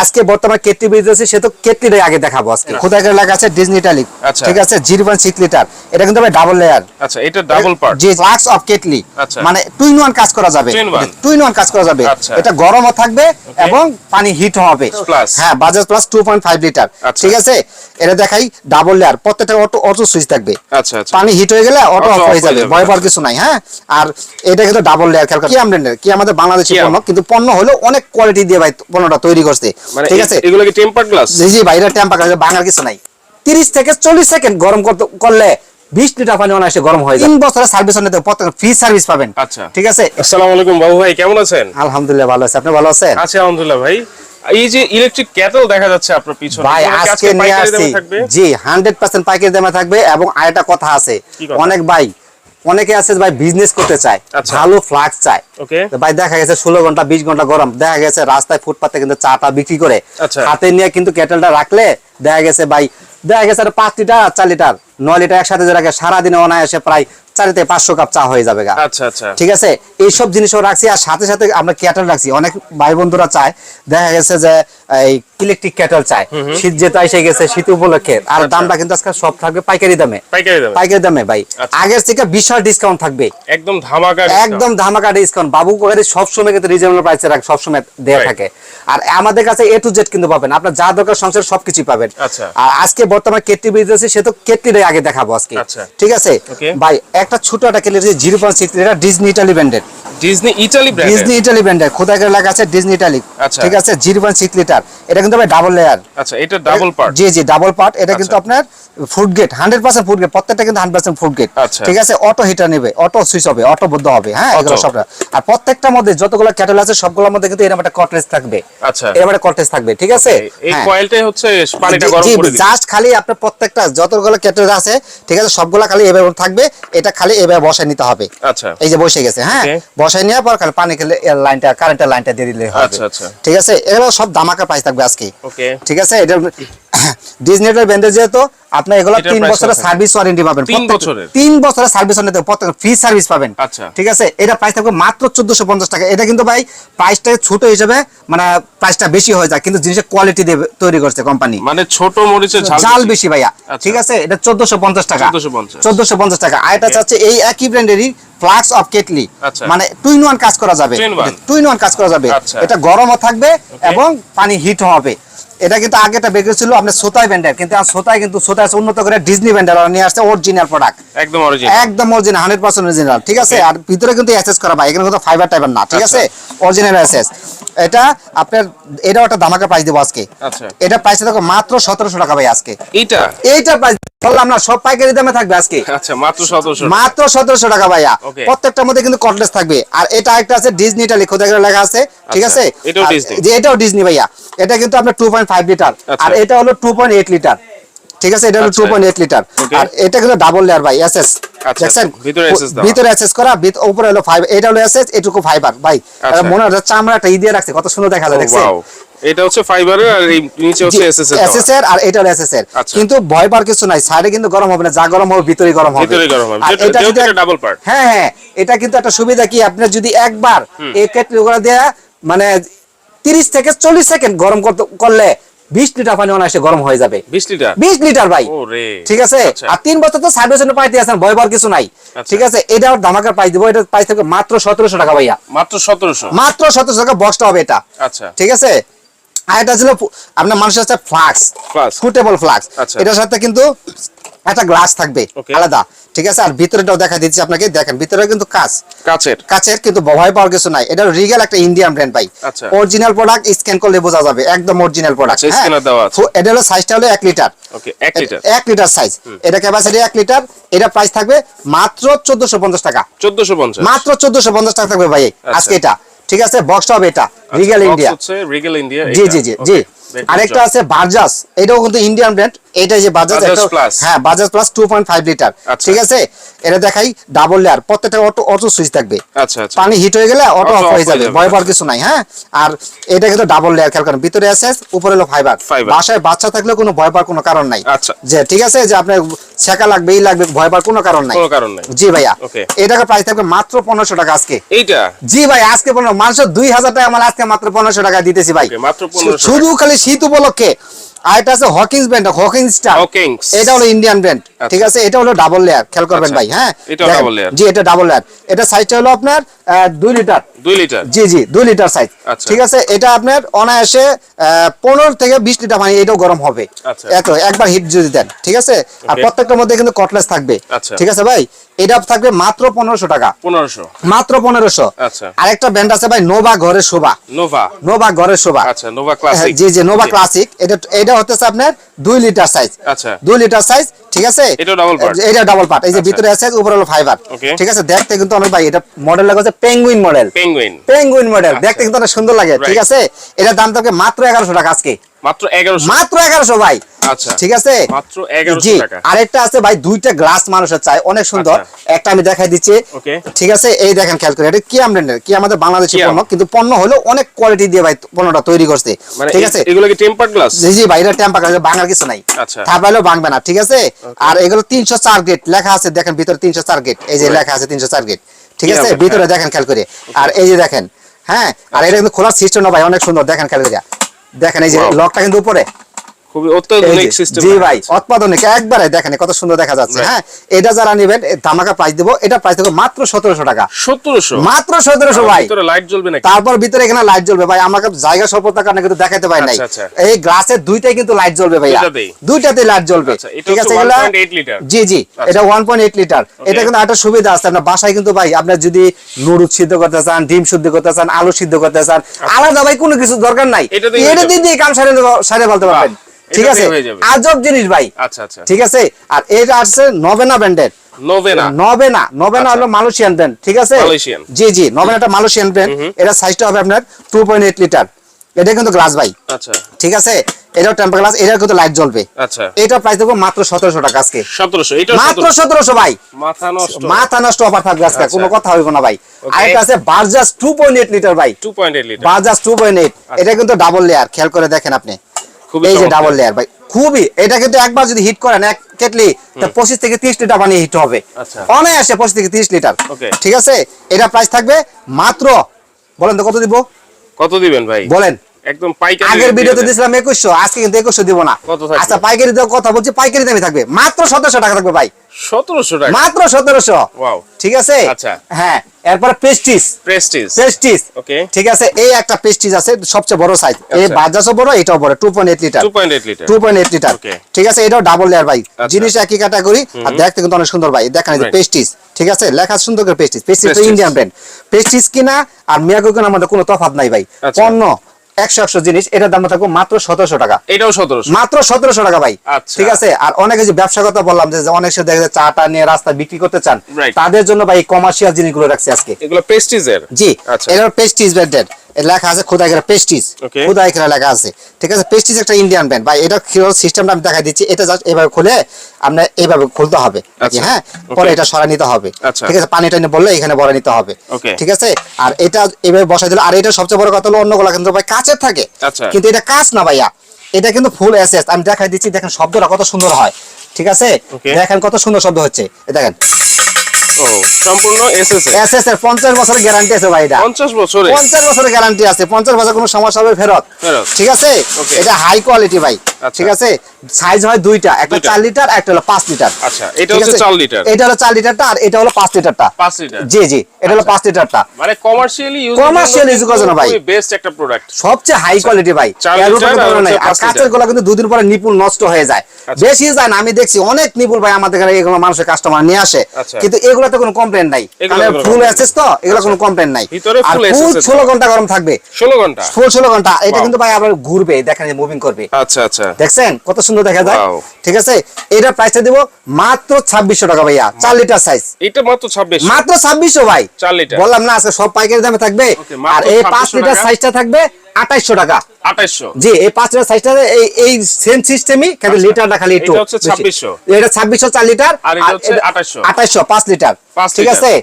আজকে বর্তমানে kettle business সে তো কেটলিটাই আগে দেখাবো আজকে খোদাই করে লেখা আছে ডিজনি ইটালিক ঠিক আছে 0.6 লিটার এটা কিন্তু ভাই ডাবল লেয়ার আচ্ছা এটা ডাবল পার্ট জি ফ্লাক্স অফ কেটলি মানে 2 in 1 কাজ করা যাবে 2 in 1 কাজ করা যাবে এটা গরমও থাকবে এবং পানি হিট হবে হ্যাঁ বাজাজ প্লাস 2.5 লিটার ঠিক আছে এটা দেখাই ডাবল লেয়ার প্রত্যেকটা অটো সুইচ থাকবে আচ্ছা আচ্ছা পানি হিট হয়ে গেলে অটো অফ হয়ে যাবে ভয় পাওয়ার কিছু নাই হ্যাঁ আর এটা কিন্তু ডাবল লেয়ার খেয়াল কি আমরেন্ডের কি আমাদের বাংলাদেশি পণ্য কিন্তু পণ্য হলো অনেক কোয়ালিটি দিয়ে ভাই পণ্যটা তৈরি করছে ঠিক আছে এগুলো কি টেম্পারড গ্লাস জি জি ভাই এটা টেম্পার গ্লাস বাংলার কিছু নাই 30 থেকে 40 সেকেন্ড গরম করলে 20 লিটার পানি অনায়াসে গরম হয়ে যায় 3 বছরের সার্ভিস নিতে প্রত্যেক ফ্রি সার্ভিস পাবেন আচ্ছা ঠিক আছে আসসালামু আলাইকুম বাবু ভাই কেমন আছেন আলহামদুলিল্লাহ ভালো আছি আপনি ভালো আছেন আছি আলহামদুলিল্লাহ ভাই এই যে ইলেকট্রিক কেটল দেখা যাচ্ছে আপনার পিছনে ভাই আজকে নিয়ে আসছি জি 100% পাইকারি দামে থাকবে এবং আরেকটা কথা আছে অনেক ভাই অনেকে আছে ভাই বিজনেস করতে চায় ভালো ফ্লাক্স চায় ওকে ভাই দেখা গেছে 16 ঘন্টা 20 ঘন্টা গরম দেখা গেছে রাস্তায় ফুটপাতে কিন্তু চাটা বিক্রি করে হাতে নিয়ে কিন্তু কেটলটা রাখলে দেখা গেছে ভাই দেখা গেছে 5 লিটার 4 লিটার 9 লিটার একসাথে রাখে সারা দিনে অনায়াসে প্রায় 4 থেকে 500 কাপ চা হয়ে যাবে গা আচ্ছা আচ্ছা ঠিক আছে এই সব জিনিসও রাখছি আর সাথে সাথে আমরা কেটল রাখছি অনেক ভাই বন্ধুরা চায় দেখা গেছে যে এই ইলেকট্রিক কেটল চায় শীত যেটা এসে গেছে শীত উপলক্ষে আর দামটা কিন্তু আজকে সব থাকবে পাইকারি দামে ভাই আগের থেকে বিশাল ডিসকাউন্ট থাকবে একদম ধামাকা ডিসকাউন্ট বাবু করে সব সময় কিন্তু রিজনেবল প্রাইসে রাখ সব সময় দেয়া থাকে আর আমাদের কাছে এ টু জেড কিন্তু পাবেন আপনার যা দরকার সংসার সবকিছু পাবেন আর আজকে বর্তমানে কেটলি বিজনেস সে তো কেটলিটাই আগে দেখাবো আজকে ঠিক আছে ভাই একটা ছোট একটা কেটলি 0.6 লিটার ডিজনি ইটালি ব্র্যান্ডের ডিজনি ইটালি ব্র্যান্ডের খোদাই করে লেখা আছে ডিজনি ইটালি ঠিক আছে 0.6 লিটার এটা কিন্তু ভাই ডাবল লেয়ার আচ্ছা এটা ডাবল পার্ট জি জি ডাবল পার্ট এটা কিন্তু আপনার ফুড গেট 100% ফুড গেট প্রত্যেকটা কিন্তু 100% ফুড গেট ঠিক আছে অটো হিটার নেবে অটো সুইচ হবে অটো বন্ধ হবে হ্যাঁ এগুলো সবটা আর প্রত্যেকটার মধ্যে যতগুলো কেটল আছে সবগুলোর মধ্যে কিন্তু এরকম একটা কটলেজ থাকবে আচ্ছা এরকম একটা কটলেজ থাকবে ঠিক আছে এই কয়েলটাই হচ্ছে পানিটা গরম করে দিবে জাস্ট খালি আপনার প্রত্যেকটা যতগুলো কেটল আছে ঠিক আছে সবগুলো খালি এভাবে থাকবে এটা খালি এভাবে বসায় নিতে হবে আচ্ছা এই যে বসে গেছে হ্যাঁ বসায় নেওয়ার পর খালি পানি খেলে এর লাইনটা কারেন্টের লাইনটা দিয়ে দিলে হবে আচ্ছা আচ্ছা ঠিক আছে এগুলো সব ধামাকা প্রাইস থাকবে আজকে ওকে ঠিক আছে এটা ডিজনি ইটালি ব্র্যান্ডের যেহেতু আপনি এগুলো 3 বছরের সার্ভিস ওয়ারেন্টি পাবেন 3 বছরের সার্ভিস ওয়ারেন্টি প্রত্যেক ফ্রি সার্ভিস পাবেন আচ্ছা ঠিক আছে এটা প্রাইস থাকবে মাত্র 1450 টাকা এটা কিন্তু ভাই প্রাইসটা ছোট হিসেবে মানে প্রাইসটা বেশি হয়ে যায় কিন্তু জিনিসের কোয়ালিটি দিয়ে তৈরি করছে কোম্পানি মানে ছোট মরিচের ঝাল বেশি ভাইয়া ঠিক আছে এটা 1450 টাকা 1450 টাকা আর এটা চাচ্ছে এই একই ব্র্যান্ডেরই ফ্লাক্স অফ কেটলি মানে 2 in 1 কাজ করা যাবে 2 in 1 কাজ করা যাবে এটা গরমও থাকবে এবং পানি হিট হবে এটা কিন্তু আগেটা বের করেছিল আপনার সোতাই ব্র্যান্ডের কিন্তু সোতাই উন্নত করে ডিজনি ব্র্যান্ডের নিয়ে আসছে অরিজিনাল প্রোডাক্ট একদম অরিজিনাল 100% অরিজিনাল ঠিক আছে আর ভিতরে কিন্তু এসএস করা ভাই এখানে কিন্তু ফাইবার টাইবার না ঠিক আছে অরিজিনাল এসএস এটা আপনার এটা একটা ধামাকা প্রাইস দেব আজকে আচ্ছা এটা প্রাইস থাকবে মাত্র 1700 টাকা ভাই আজকে এইটা প্রাইস বললাম না সব পাইকারি দামে থাকবে আজকে আচ্ছা মাত্র 1700 টাকা ভাইয়া প্রত্যেকটার মধ্যে কিন্তু কটলেস থাকবে আর এটা একটা আছে ডিজনি ইটালি খোদাই করে লেখা আছে ঠিক আছে এটাও ডিজনি ভাইয়া এটা কিন্তু আপনার 2.5 লিটার আর এটা হলো 2.8 লিটার ঠিক আছে এটা হলো 2.8 লিটার আর এটা কিন্তু ডাবল লেয়ার ভাই এসএস দেখছেন ভিতরে এসএস করা উপরে হলো ফাইবার এটা হলো এসএস এটুকু ফাইবার ভাই মনে হচ্ছে চামড়াটা দিয়ে রাখছে কত সুন্দর দেখা যায় দেখছেন এটা হচ্ছে ফাইবারের আর এই নিচে হচ্ছে এসএস এর আর এটা হলো এসএস এর কিন্তু ভয় পাওয়ার কিছু নাই সাইডে কিন্তু গরম হবে না যা গরম হবে ভিতরে গরম হবে এটা কিন্তু ডাবল পার্ট হ্যাঁ এটা কিন্তু একটা সুবিধা কি আপনি যদি একবার এই কেটলি করে দেয়া মানে 30 থেকে 40 সেকেন্ড গরম করলে 20 লিটার পানি অনায়াসে গরম হয়ে যাবে 20 লিটার ভাই ঠিক আছে আর 3 বছর তো সার্ভিস এর পাইতে আছেন ভয় পাওয়ার কিছু নাই ঠিক আছে এটা ধামাকার প্রাইস দেব এটা প্রাইস থেকে মাত্র 1700 টাকা ভাইয়া মাত্র 1700 টাকা বক্সটা হবে এটা আচ্ছা ঠিক আছে আর এটা ছিল আপনার মানুষের কাছে ফ্লাক্স ফুটেবল ফ্লাক্স এটার সাথে কিন্তু একটা গ্লাস থাকবে আলাদা ঠিক আছে আর ভিতরেটাও দেখা দিচ্ছি আপনাকে দেখেন ভিতরে কিন্তু কাচের কিন্তু ভয় পাওয়ার কিছু নাই এটা রিগাল একটা ইন্ডিয়ান ব্র্যান্ড ভাই অরিজিনাল প্রোডাক্ট স্ক্যান করলে বোঝা যাবে একদম অরিজিনাল প্রোডাক্ট এটা হলো সাইজটা হলো 1 লিটার 1 লিটার সাইজ এটা ক্যাপাসিটি 1 লিটার এটা প্রাইস থাকবে মাত্র 1450 টাকা মাত্র 1450 টাকা থাকবে ভাই আজকে এটা ঠিক আছে বক্সটা হবে এটা রিগাল ইন্ডিয়া জি আরেকটা আছে বারজাস এটাও কিন্তু ইন্ডিয়ান ব্র্যান্ড এটা যে বাজাজ বাজাজ একটা Plus। হ্যাঁ বাজাজ প্লাস 2.5 লিটার আচ্ছা। ঠিক আছে এটা দেখাই ডাবল লেয়ার প্রত্যেকটা অটো অটো সুইচ থাকবে আচ্ছা আচ্ছা পানি হিট হয়ে গেলে অটো Auto অফ off হয়ে যাবে হয়ে যাবে। ভয় পাওয়ার কিছু নাই হ্যাঁ আর এটা কিন্তু ডাবল লেয়ার খেয়াল করেন ভিতরে এসএস উপরে হলো ফাইবার Fiber। বাসায় বাচ্চা থাকলে কোনো ভয় পাওয়ার কোনো কারণ নাই আচ্ছা। যে ঠিক আছে যে আপনার ছেকা লাগবে এই লাগবে ভয় পাওয়ার কোনো কারণ নাই কোনো কারণ নাই। জি ভাইয়া Okay। এটাকে প্রাইস থাকবে মাত্র 1500 টাকা আজকে এইটা জি ভাই আজকে 15 মানুষ 2000 টাকা মাল আজকে মাত্র 1500 টাকা দিতেছি ভাই Okay, মাত্র 1500 শুধু খালি শীত উপলক্ষে আর এটা আছে Hawkins brand Hawkins star Hawkins। এটা হলো ইন্ডিয়ান ব্র্যান্ড আচ্ছা। ঠিক আছে এটা হলো ডাবল লেয়ার খেয়াল করবেন আচ্ছা। ভাই হ্যাঁ এটাও দেখেন, double layer। জি এটা ডাবল লেয়ার এটা সাইজটা হলো আপনার 2 লিটার 2 লিটার জি জি 2 লিটার সাইজ আচ্ছা। ঠিক আছে এটা আপনার অনায়াসে 15 থেকে 20 লিটার পানি এটাও গরম হবে আচ্ছা। এত একবার হিট যদি দেন ঠিক আছে আর Okay। প্রত্যেকটার মধ্যে কিন্তু কটলেস থাকবে আচ্ছা। ঠিক আছে ভাই এটা থাকবে মাত্র 1500 টাকা 1500 মাত্র 1500 আচ্ছা। আরেকটা ব্র্যান্ড আছে ভাই নোভা ঘরের শোভা নোভা নোভা ঘরের শোভা আচ্ছা নোভা ক্লাসিক জি জি নোভা ক্লাসিক এটা হচ্ছে আপনার 2 লিটার সাইজ আচ্ছা 2 লিটার সাইজ ঠিক আছে এটাও double part। এটা ডাবল পার্ট এই যে আচ্ছা। ভিতরে আছে উপরে হলো ফাইবার Okay। ঠিক আছে দেখতে কিন্তু অনেক ভাই এটা মডেল লাগা হচ্ছে penguin model penguin penguin model আচ্ছা। দেখতে কিন্তু অনেক সুন্দর লাগে ঠিক Right। আছে এটার দাম থাকবে মাত্র 1100 টাকা আজকে মাত্র 1100 মাত্র 1100 ভাই আচ্ছা ঠিক আছে মাত্র 1100 জি টাকা আরেকটা আছে ভাই দুইটা গ্লাস মানুষের চাই অনেক সুন্দর আচ্ছা। একটা আমি দেখাই দিচ্ছি ওকে ঠিক আছে এই দেখেন খেয়াল করে এটা কি ব্র্যান্ডের কি আমাদের বাংলাদেশি কিয়াম। পণ্য কিন্তু পণ্য হলো অনেক কোয়ালিটি দিয়ে ভাই পণ্যটা তৈরি করছে মানে ঠিক আছে এগুলো কি টেম্পারড গ্লাস জি জি ভাই এটা টেম্পার গ্লাস বাংলার কিছু নাই আচ্ছা। থাকলেও ভাঙবে না ঠিক আছে আর এগুলো 304 গেট লেখা আছে দেখেন ভিতরে 304 গেট এই যে Right। লেখা আছে 304 গেট ঠিক কিয়াম, আছে হ্যাঁ। ভিতরে দেখেন খেয়াল করে আর এই যে দেখেন হ্যাঁ আর এটা কিন্তু খোলার সিস্টেম না ভাই অনেক সুন্দর দেখেন খেয়াল করে দেখেন এই যে Wow। লকটা কিন্তু উপরে খুবই এই অত্যাধুনিক যে, সিস্টেম জি ভাই অত্যাধুনিক একবারে দেখেন কত সুন্দর দেখা যাচ্ছে Right। হ্যাঁ এটা যারা নেবেন ধামাকা প্রাইস দেবো এটা প্রাইস দেবো মাত্র 1700 টাকা 1700 মাত্র 1700 ভাই ভিতরে লাইট জ্বলবে নাকি তারপর ভিতরে এখানে লাইট জ্বলবে ভাই আমাকে জায়গা স্বল্পতার কারণে কিন্তু দেখাতে পারি নাই আচ্ছা, আচ্ছা। এই গ্লাসের দুইটাই কিন্তু লাইট জ্বলবে ভাইয়া দুইটাতেই? দুইটাতে লাইট জ্বলবে আচ্ছা, এটা ঠিক আছে হচ্ছে এগুলা 1.8 লিটার। জি জি আচ্ছা। এটা 1.8 লিটার এটা কিন্তু একটা সুবিধা আছে আপনার বাসায় কিন্তু ভাই আপনার যদি নুডলস সিদ্ধ করতে চান ডিম সিদ্ধ করতে চান আলু সিদ্ধ করতে চান আলাদা ভাই কোনো কিছু দরকার নাই এটাতেই হয়ে এটা যাবে। দিয়ে কাম সারে বলতে পারবেন ঠিক আছে এটাতেই হয়ে যাবে। আজব জিনিস ভাই আচ্ছা আচ্ছা ঠিক আছে আর এটা আছে নভেনা ব্র্যান্ডের নোভেনা নভেনা হলো মালয়েশিয়ান ব্র্যান্ড ঠিক আছে মালয়েশিয়ান। জি জি নভেনাটা মালয়েশিয়ান ব্র্যান্ড এটা সাইজটা হবে আপনার 2.8 লিটার এটা কিন্তু গ্লাস ভাই আচ্ছা ঠিক আছে এটাও টেম্পার গ্লাস এটা কিন্তু লাইট জ্বলবে আচ্ছা এটা প্রাইস দেবো মাত্র 1700 টাকা আজকে 1700 এটা মাত্র 1700 ভাই মাথা নষ্ট মাথা নষ্ট অফার থাকবে আজকে আচ্ছা। কোনো কথা হইব না ভাই Okay। আর এটা আছে বাজাজ 2.8 লিটার ভাই 2.8 লিটার বাজাজ 2.8 এটা কিন্তু ডাবল লেয়ার খেয়াল করে দেখেন আপনি খুবই এই যে চমৎকার। ডাবল লেয়ার ভাই খুবই এটা কিন্তু একবার যদি হিট করেন এক কেটলি তা 25 থেকে 30 লিটার পানি হিট হবে আচ্ছা। অনায়াসে 25 থেকে 30 লিটার Okay। ঠিক আছে এটা প্রাইস থাকবে মাত্র বলেন তো কত দিব কত দিবেন ভাই বলেন একদম পাইকারি আগের rate ভিডিওতে দিয়ে দেন। দিছিলাম 2100 আজকে কিন্তু 2100 দিব না কত থাকবে? আচ্ছা পাইকারি দাম কথা বলছি পাইকারি দামই থাকবে মাত্র 1700 টাকা থাকবে ভাই 1700 টাকা মাত্র 1700 ওয়াও ঠিক আছে আচ্ছা। হ্যাঁ এরপর প্রেস্টিজ প্রেস্টিজ প্রেস্টিজ ওকে ঠিক আছে এই একটা প্রেস্টিজ আছে সবচেয়ে বড় সাইজ এই আচ্ছা। বাজাজও বড় এটাও বড় 2.8 লিটার 2.8 লিটার 2.8 লিটার Okay। ঠিক আছে এটাও ডাবল লেয়ার ভাই আচ্ছা। জিনিস একই ক্যাটাগরি আর দেখতে কিন্তু অনেক সুন্দর ভাই দেখেন এই যে Right। পেস্টিজ ঠিক আছে লেখা সুন্দর করে পেস্টিজ পেস্টিজ তো Prestige। ইন্ডিয়ান ব্র্যান্ড পেস্টিজ কিনা আর মিয়াকো কিনা আমাদের কোনো তফাৎ নাই ভাই আচ্ছা। পণ্য 100 জিনিস এটার দাম থাকবে মাত্র 1700 টাকা এটাও 1700 মাত্র 1700 টাকা ভাই আচ্ছা। ঠিক আছে আর অনেকে যে ব্যবসা কথা বললাম যে অনেক সময় দেখা যায় চাটা নিয়ে রাস্তা বিক্রি করতে চান Right। তাদের জন্য ভাই কমার্শিয়াল জিনিসগুলো রাখছি আজকে এগুলো প্রেস্টিজের জি আচ্ছা এটা পেস্টিজ ব্র্যান্ডের লেখা আছে খোদাই করে পেস্টিজ Okay। খোদাই করে লেখা আছে ঠিক আছে পেস্টিজ একটা ইন্ডিয়ান ব্র্যান্ড ভাই এটা কিরকম সিস্টেমটা আমি দেখাই দিচ্ছি এটা জাস্ট এইভাবে খুলে আপনি এইভাবে খুলতে হবে আচ্ছা। হ্যাঁ Okay। পরে এটা সরাই নিতে হবে আচ্ছা। ঠিক আছে পানি টাইনে বললে এখানে ভরে নিতে হবে Okay। ঠিক আছে আর এটা এইভাবে বসাই দিলে আর এটা সবচেয়ে বড় কথা হলো অন্যগুলো কিন্তু ভাই কাচের থাকে আচ্ছা। কিন্তু এটা কাচ না ভাইয়া এটা কিন্তু ফুল এসএস আমি দেখাই দিচ্ছি দেখেন শব্দটা কত সুন্দর হয় ঠিক আছে Okay। দেখেন কত সুন্দর শব্দ হচ্ছে এই দেখেন ও সম্পূর্ণ এসএসএ এসএস এর 50 বছরের গ্যারান্টি আছে ভাই এটা 50 বছরে 50 বছরের গ্যারান্টি আছে 50 বছর কোনো সমস্যা হবে ফেরত ফেরত। ঠিক আছে Okay। এটা হাই কোয়ালিটি ভাই আচ্ছা। ঠিক আছে সাইজ হয় দুইটা একটা দুইটা। 4 লিটার একটা হলো 5 লিটার আচ্ছা এটা ঠিক হচ্ছে আছে? 4 লিটার এটা হলো 4 লিটারটা আর এটা হলো 5 লিটারটা 5 লিটার জি জি এটা হলো 5 লিটারটা মানে কমার্শিয়ালি ইউজ Commercial use করার জন্য ভাই। বেস্ট একটা প্রোডাক্ট সবচেয়ে হাই কোয়ালিটি ভাই 4 এর লিটার উপরে আর কোনো নাই। হচ্ছে আর 5 কাঁচের গুলো কিন্তু দুদিন পরে নিপুল নষ্ট হয়ে যায় আচ্ছা। বেশি যায় না আমি দেখছি অনেক নিপুল ভাই আমাদের এখানে এগুলো মানুষের কাস্টমার নিয়ে আসে আচ্ছা। কিন্তু এগুলোতে কোনো কমপ্লেন নাই এগুলোতে কারণ কোনো ফুল complaint এসএস তো এগুলো কোনো কমপ্লেন নাই ভিতরে আর full ফুল SS 16 ঘন্টা গরম থাকবে 16 ঘন্টা ফুল 16 ঘন্টা এটা Wow। কিন্তু ভাই আবার ঘুরবে দেখেন মুভিং করবে আচ্ছা আচ্ছা দেখছেন কত সুন্দর দেখা যায় Wow. ঠিক আছে এটা প্রাইসটা দেব মাত্র 2600 টাকা ভাইয়া 4 লিটার সাইজ এটা মাত্র 2600 মাত্র 2600 ভাই 4 লিটার বললাম না আজকে সব পাইকারি দামে থাকবে Okay, মাত্র আর এই 5 2600 লিটার টাকা। সাইজটা থাকবে 2800 টাকা 2800 জি এই 5 লিটার সাইজটা এই সেম সিস্টেমই খালি আচ্ছা। লিটারটা খালি একটু এটা হচ্ছে বেশি। 2600 এটা 2600 4 লিটার আর এটা হচ্ছে 2800 2800 5 লিটার 5 ঠিক লিটার। আছে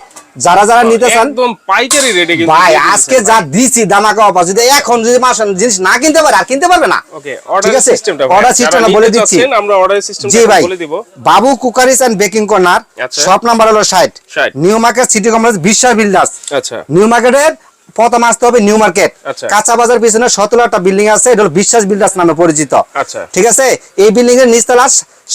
যারা যারা নিতে চান একদম পাইকারি রেটে কিন্তু ভাই দিয়ে দিয়েছেন আজকে ভাই। যা দিছি দামাকা অফার যদি এখন যদি মাস জিনিস না কিনতে পারে আর কিনতে পারবে না ওকে ঠিক অর্ডার আছে? সিস্টেমটা Order system টা বলে দিচ্ছি। আমরা অর্ডার সিস্টেমটা জি ভাই বলে দিব বাবু কুকারিস এন্ড বেকিং কর্নার আচ্ছা। শপ নাম্বার হলো 60 60 নিউ মার্কেট সিটি কমপ্লেক্স বিশ্বাস বিল্ডার্স আচ্ছা নিউ মার্কেটের প্রথম আসতে হবে নিউ মার্কেট আচ্ছা। কাঁচা বাজার পিছনে 17টা বিল্ডিং আছে এটা হলো বিশ্বাস বিল্ডার্স নামে পরিচিত আচ্ছা। ঠিক আছে এই বিল্ডিং এর নিচতলা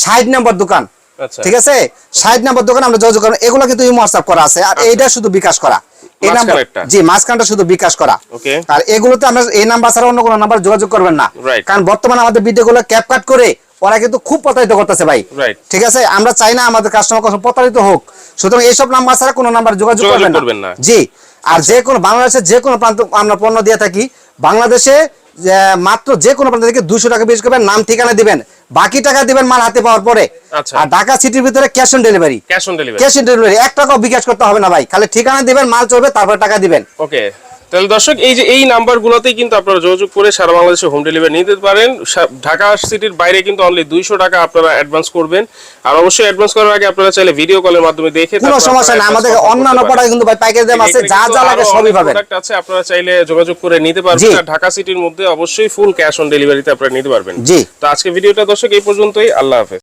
60 নম্বর দোকান আচ্ছা ঠিক আছে 60 নম্বর দোকান আমরা যোগাযোগ করব এগুলো কিন্তু ইমো হোয়াটসঅ্যাপ করা আছে আর এইটা শুধু বিকাশ করা এই নাম্বার মাঝখানেরটা। জি মাঝখানটা শুধু বিকাশ করা ওকে আর এগুলোতে আমরা এই নাম্বার ছাড়া অন্য কোনো নাম্বার যোগাযোগ করবেন না Right. কারণ বর্তমানে আমাদের ভিডিওগুলো ক্যাপকাট করে ওরা কিন্তু খুব প্রতারিত করতেছে ভাই Right. ঠিক আছে আমরা চাই না আমাদের কাস্টমার কখনো প্রতারিত হোক সুতরাং এইসব নাম্বার ছাড়া কোনো নাম্বার যোগাযোগ যোগাযোগ করবেন করবেন না। জি আর যে কোনো বাংলাদেশের যে কোনো প্রান্ত আমরা পণ্য দিয়ে থাকি বাংলাদেশে মাত্র যে কোনো প্রান্ত থেকে 200 টাকা বেশি করবেন নাম ঠিকানা দিবেন বাকি টাকা দিবেন মাল হাতে পাওয়ার পরে আচ্ছা। আর ঢাকা সিটির ভিতরে cash on delivery cash on delivery cash on delivery 1 টাকাও বিকাশ করতে হবে না ভাই খালি ঠিকানা দিবেন মাল চলবে তারপর টাকা দিবেন ওকে তাহলে দর্শক এই যে এই নাম্বারগুলোতেই কিন্তু আপনারা যোগাযোগ করে সারা বাংলাদেশে হোম ডেলিভারি নিতে পারেন ঢাকা সিটির বাইরে কিন্তু অনলি 200 টাকা আপনারা অ্যাডভান্স করবেন আর অবশ্যই অ্যাডভান্স করার আগে আপনারা চাইলে ভিডিও কলের মাধ্যমে দেখে কোনো তারপর সমস্যা আপনারা না advance আমাদের confirm অন্যান্য করতে পারেন। প্রোডাক্ট কিন্তু ভাই পাইকারি দাম আছে এখানে যা কিন্তু যা আরো লাগে সবই অনেক পাবেন product আছে আপনারা চাইলে যোগাযোগ করে নিতে জি। পারবেন আর ঢাকা সিটির মধ্যে অবশ্যই ফুল ক্যাশ অন ডেলিভারিতে আপনারা নিতে পারবেন জি। তো আজকে ভিডিওটা দর্শক এই পর্যন্তই আল্লাহ হাফেজ